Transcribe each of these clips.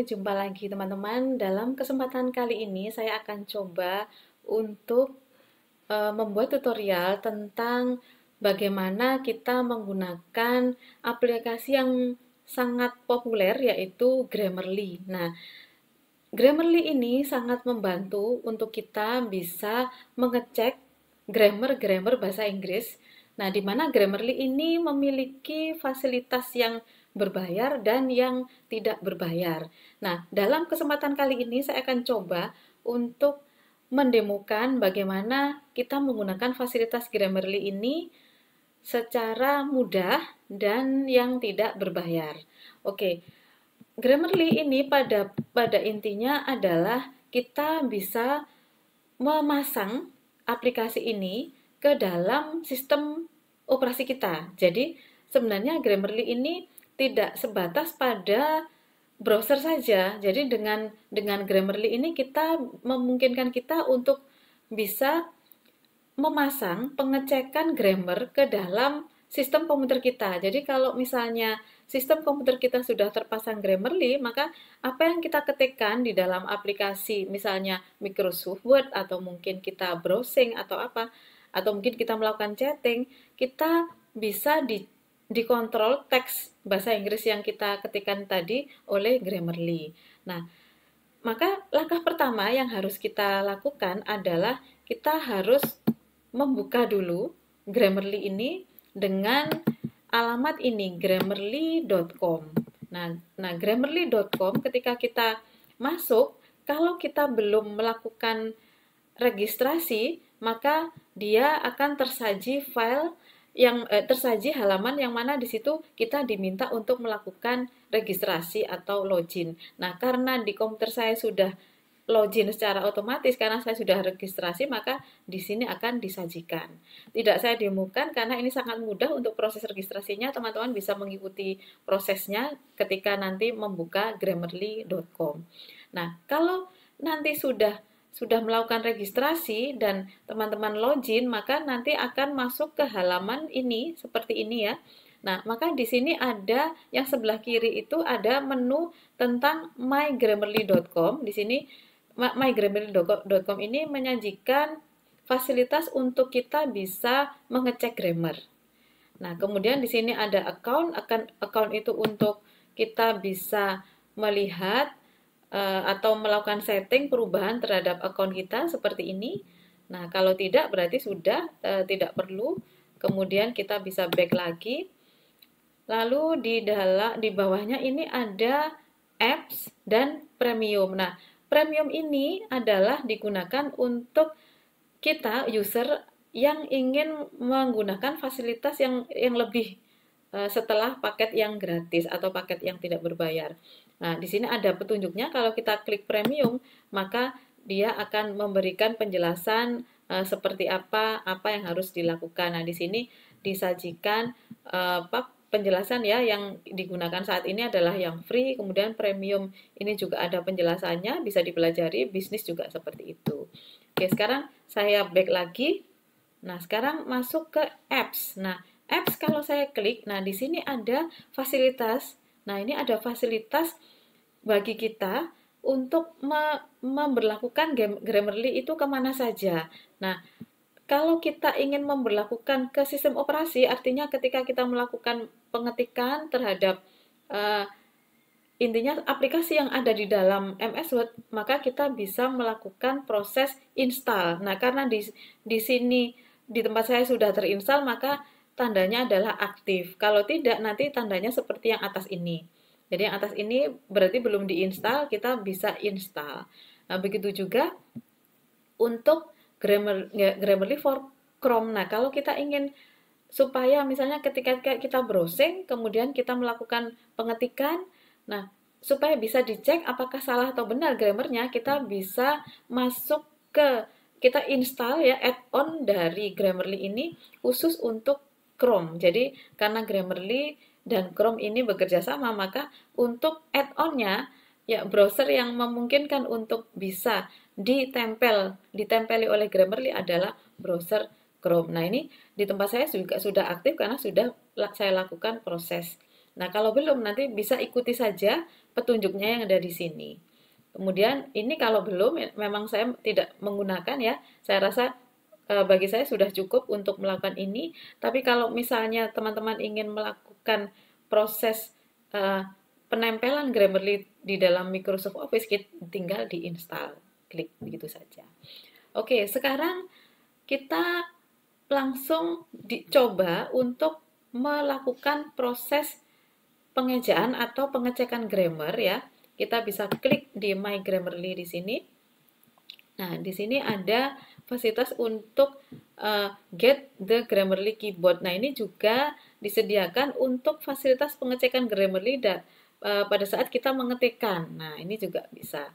jumpa lagi teman-teman. Dalam kesempatan kali ini saya akan coba untuk membuat tutorial tentang bagaimana kita menggunakan aplikasi yang sangat populer yaitu Grammarly. Nah, Grammarly ini sangat membantu untuk kita bisa mengecek grammar-grammar bahasa Inggris. Nah, di mana Grammarly ini memiliki fasilitas yang berbayar dan yang tidak berbayar. Nah, dalam kesempatan kali ini saya akan coba untuk mendemokan bagaimana kita menggunakan fasilitas Grammarly ini secara mudah dan yang tidak berbayar. Oke, Grammarly ini pada intinya adalah kita bisa memasang aplikasi ini ke dalam sistem operasi kita. Jadi sebenarnya Grammarly ini tidak sebatas pada browser saja. Jadi dengan Grammarly ini kita memungkinkan kita untuk bisa memasang pengecekan grammar ke dalam sistem komputer kita. Jadi kalau misalnya sistem komputer kita sudah terpasang Grammarly, maka apa yang kita ketikkan di dalam aplikasi, misalnya Microsoft Word, atau mungkin kita browsing atau apa, atau mungkin kita melakukan chatting, kita bisa dikontrol teks bahasa Inggris yang kita ketikkan tadi oleh Grammarly. Nah, maka langkah pertama yang harus kita lakukan adalah kita harus membuka dulu Grammarly ini dengan alamat ini grammarly.com. Nah, grammarly.com ketika kita masuk, kalau kita belum melakukan registrasi, maka dia akan tersaji file yang tersaji halaman yang mana di situ kita diminta untuk melakukan registrasi atau login. Nah, karena di komputer saya sudah login secara otomatis karena saya sudah registrasi, maka di sini akan disajikan. Tidak saya demokan karena ini sangat mudah untuk proses registrasinya. Teman-teman bisa mengikuti prosesnya ketika nanti membuka grammarly.com. Nah, kalau nanti sudah melakukan registrasi dan teman-teman login, maka nanti akan masuk ke halaman ini seperti ini ya. Nah, maka di sini ada yang sebelah kiri itu ada menu tentang mygrammarly.com. Di sini mygrammarly.com ini menyajikan fasilitas untuk kita bisa mengecek grammar. Nah, kemudian di sini ada account itu untuk kita bisa melihat atau melakukan setting perubahan terhadap akun kita seperti ini. Nah, kalau tidak berarti sudah tidak perlu. Kemudian kita bisa back lagi. Lalu di bawahnya ini ada apps dan premium. Nah, premium ini adalah digunakan untuk kita user yang ingin menggunakan fasilitas yang lebih setelah paket yang gratis atau paket yang tidak berbayar. Nah, di sini ada petunjuknya. Kalau kita klik premium, maka dia akan memberikan penjelasan seperti apa yang harus dilakukan. Nah, di sini disajikan penjelasan ya yang digunakan saat ini adalah yang free, kemudian premium ini juga ada penjelasannya, bisa dipelajari, bisnis juga seperti itu. Oke, sekarang saya back lagi. Nah, sekarang masuk ke apps. Nah, apps kalau saya klik, nah di sini ada fasilitas. Nah, ini ada fasilitas bagi kita untuk memberlakukan Grammarly itu kemana saja. Nah, kalau kita ingin memberlakukan ke sistem operasi, artinya ketika kita melakukan pengetikan terhadap intinya aplikasi yang ada di dalam MS Word, maka kita bisa melakukan proses install. Nah, karena di sini di tempat saya sudah terinstall, maka tandanya adalah aktif. Kalau tidak, nanti tandanya seperti yang atas ini. Jadi yang atas ini berarti belum diinstal, kita bisa install. Nah, begitu juga untuk Grammarly for Chrome. Nah, kalau kita ingin supaya misalnya ketika kita browsing, kemudian kita melakukan pengetikan, nah, supaya bisa dicek apakah salah atau benar grammarnya, kita bisa masuk kita install ya add-on dari Grammarly ini khusus untuk Chrome. Jadi, karena Grammarly dan Chrome ini bekerja sama, maka untuk add-onnya, ya browser yang memungkinkan untuk bisa ditempeli oleh Grammarly adalah browser Chrome. Nah, ini di tempat saya juga sudah aktif karena sudah saya lakukan proses Nah, kalau belum nanti bisa ikuti saja petunjuknya yang ada di sini. Kemudian ini kalau belum, memang saya tidak menggunakan ya. Saya rasa bagi saya sudah cukup untuk melakukan ini. Tapi kalau misalnya teman-teman ingin melakukan proses eh, penempelan Grammarly di dalam Microsoft Office, tinggal diinstal, klik begitu saja. Oke, sekarang kita langsung dicoba untuk melakukan proses pengejaan atau pengecekan grammar ya. Kita bisa klik di My Grammarly di sini. Nah, di sini ada fasilitas untuk Get the Grammarly Keyboard. Nah, ini juga disediakan untuk fasilitas pengecekan Grammarly pada saat kita mengetikkan. Nah, ini juga bisa.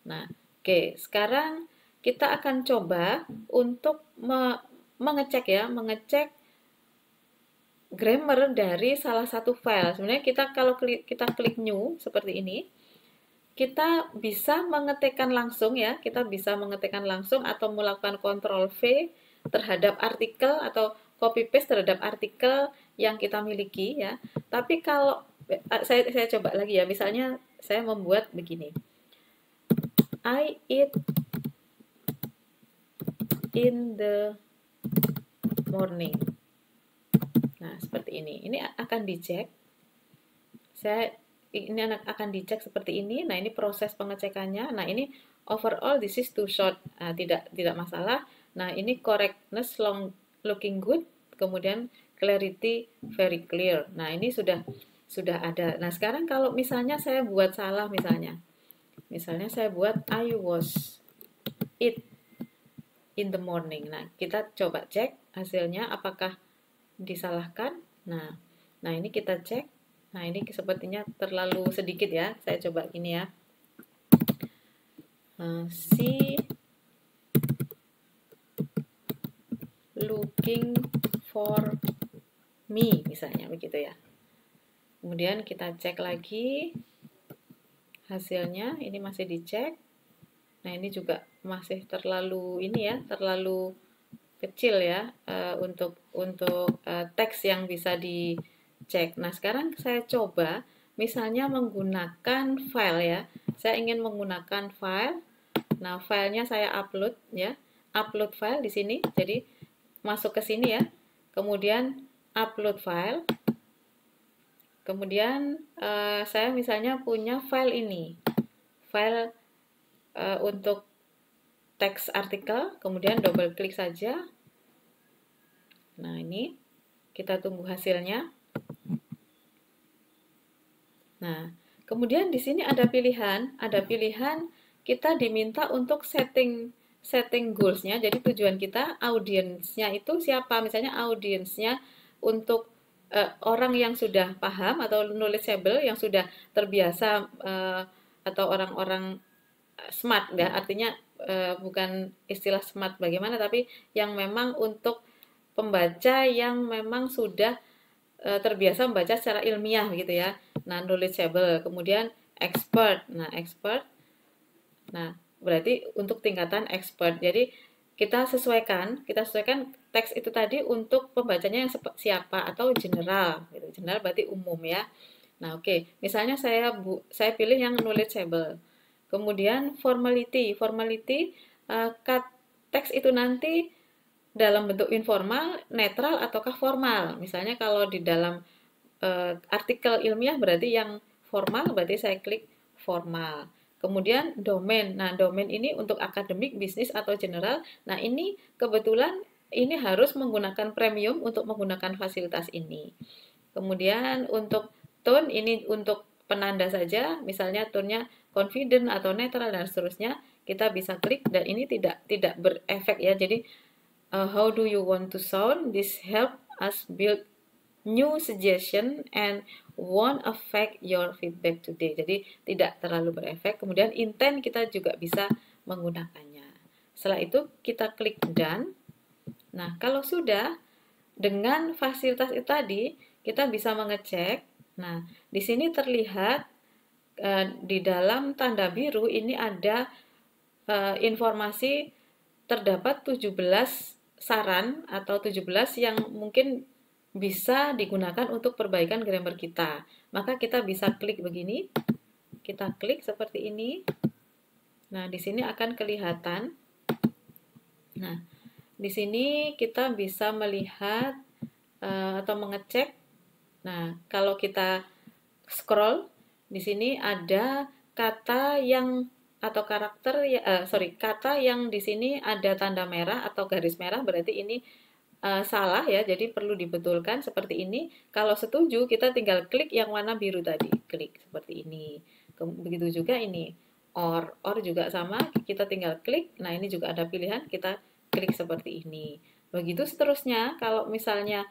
Nah, oke, sekarang kita akan coba untuk mengecek ya, mengecek grammar dari salah satu file. Sebenarnya kalau kita klik new seperti ini, kita bisa mengetikkan langsung ya, kita bisa mengetikkan langsung atau melakukan Ctrl V terhadap artikel atau copy paste terhadap artikel yang kita miliki ya. Tapi kalau saya coba lagi ya, misalnya saya membuat begini. I eat in the morning. Nah, seperti ini. Ini akan dicek. Ini akan dicek seperti ini. Nah, ini proses pengecekannya. Nah, ini overall this is too short. Nah, tidak masalah. Nah, ini correctness looking good, kemudian clarity very clear. Nah, ini sudah ada. Nah, sekarang kalau misalnya saya buat salah misalnya. Misalnya saya buat I was eat in the morning. Nah, kita coba cek hasilnya apakah disalahkan. Nah, ini kita cek. Nah, ini sepertinya terlalu sedikit ya. Saya coba gini ya. She looking for me, misalnya begitu ya. Kemudian kita cek lagi hasilnya. Ini masih dicek. Nah, ini juga masih terlalu ini ya, terlalu kecil ya untuk teks yang bisa dicek. Nah, sekarang saya coba misalnya menggunakan file ya. Saya ingin menggunakan file. Nah, filenya saya upload ya. Upload file di sini. Jadi masuk ke sini ya. Kemudian upload file. Kemudian saya misalnya punya file ini. File untuk teks artikel, kemudian double klik saja. Nah, ini kita tunggu hasilnya. Nah, kemudian di sini ada pilihan kita diminta untuk setting goals-nya. Jadi tujuan kita, audiensnya itu siapa? Misalnya audiensnya untuk orang yang sudah paham atau knowledgeable, yang sudah terbiasa atau orang-orang smart ya. Artinya bukan istilah smart bagaimana, tapi yang memang untuk pembaca yang memang sudah terbiasa membaca secara ilmiah gitu ya. Nah, knowledgeable, kemudian expert. Nah, expert. Nah, berarti untuk tingkatan expert. Jadi kita sesuaikan teks itu tadi untuk pembacanya yang siapa atau general gitu. General berarti umum ya. Nah, oke. Misalnya saya pilih yang knowledgeable. Kemudian formality. Formality teks itu nanti dalam bentuk informal, netral, ataukah formal. Misalnya kalau di dalam artikel ilmiah berarti yang formal, berarti saya klik formal. Kemudian domain. Nah, domain ini untuk akademik, bisnis, atau general. Nah, ini kebetulan ini harus menggunakan premium untuk menggunakan fasilitas ini. Kemudian untuk tone, ini untuk penanda saja. Misalnya tone-nya confident atau netral dan seterusnya. Kita bisa klik dan ini tidak berefek ya. Jadi how do you want to sound? This help us build new suggestion and won't affect your feedback today. Jadi tidak terlalu berefek. Kemudian intent kita juga bisa menggunakannya. Setelah itu kita klik done. Nah, kalau sudah dengan fasilitas itu tadi kita bisa mengecek. Nah, di sini terlihat di dalam tanda biru ini ada informasi terdapat 17 saran atau 17 yang mungkin bisa digunakan untuk perbaikan grammar kita. Maka kita bisa klik begini, kita klik seperti ini. Nah, di sini akan kelihatan. Nah, di sini kita bisa melihat atau mengecek. Nah, kalau kita scroll, di sini ada kata yang atau karakter kata yang di sini ada tanda merah atau garis merah, berarti ini salah ya, jadi perlu dibetulkan seperti ini. Kalau setuju, kita tinggal klik yang warna biru tadi, klik seperti ini. Begitu juga ini, or juga sama, kita tinggal klik. Nah, ini juga ada pilihan, kita klik seperti ini. Begitu seterusnya, kalau misalnya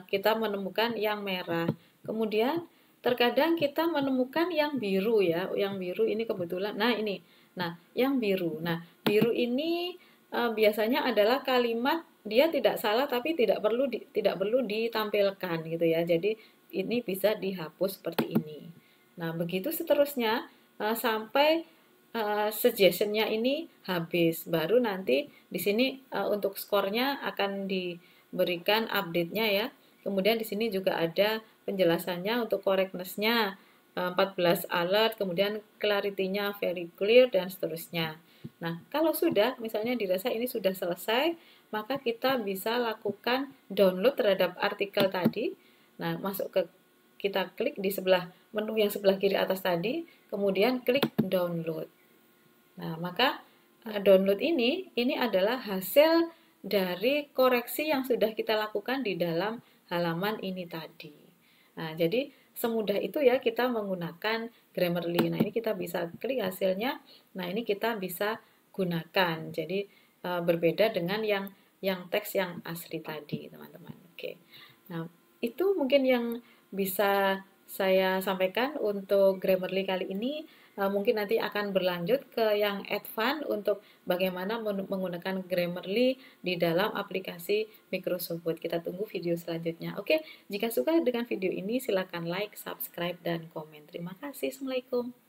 kita menemukan yang merah, kemudian terkadang kita menemukan yang biru ya, yang biru ini kebetulan. Nah, ini. Nah, yang biru. Nah, biru ini biasanya adalah kalimat dia tidak salah tapi tidak perlu ditampilkan gitu ya. Jadi ini bisa dihapus seperti ini. Nah, begitu seterusnya sampai suggestionnya ini habis. Baru nanti di sini untuk skornya akan diberikan update-nya ya. Kemudian di sini juga ada penjelasannya untuk correctness-nya 14 alert, kemudian clarity-nya very clear dan seterusnya. Nah, kalau sudah misalnya dirasa ini sudah selesai, maka kita bisa lakukan download terhadap artikel tadi. Nah, masuk ke kita klik di sebelah menu yang sebelah kiri atas tadi, kemudian klik download. Nah, maka download ini adalah hasil dari koreksi yang sudah kita lakukan di dalam halaman ini tadi. Nah, jadi semudah itu ya kita menggunakan Grammarly. Nah, ini kita bisa klik hasilnya. Nah, ini kita bisa gunakan. Jadi berbeda dengan yang teks yang asli tadi, teman-teman. Oke. Nah, itu mungkin yang bisa saya sampaikan untuk Grammarly kali ini. Mungkin nanti akan berlanjut ke yang advance untuk bagaimana menggunakan Grammarly di dalam aplikasi Microsoft Word. Kita tunggu video selanjutnya. Oke, jika suka dengan video ini silakan like, subscribe, dan komen. Terima kasih. Assalamualaikum.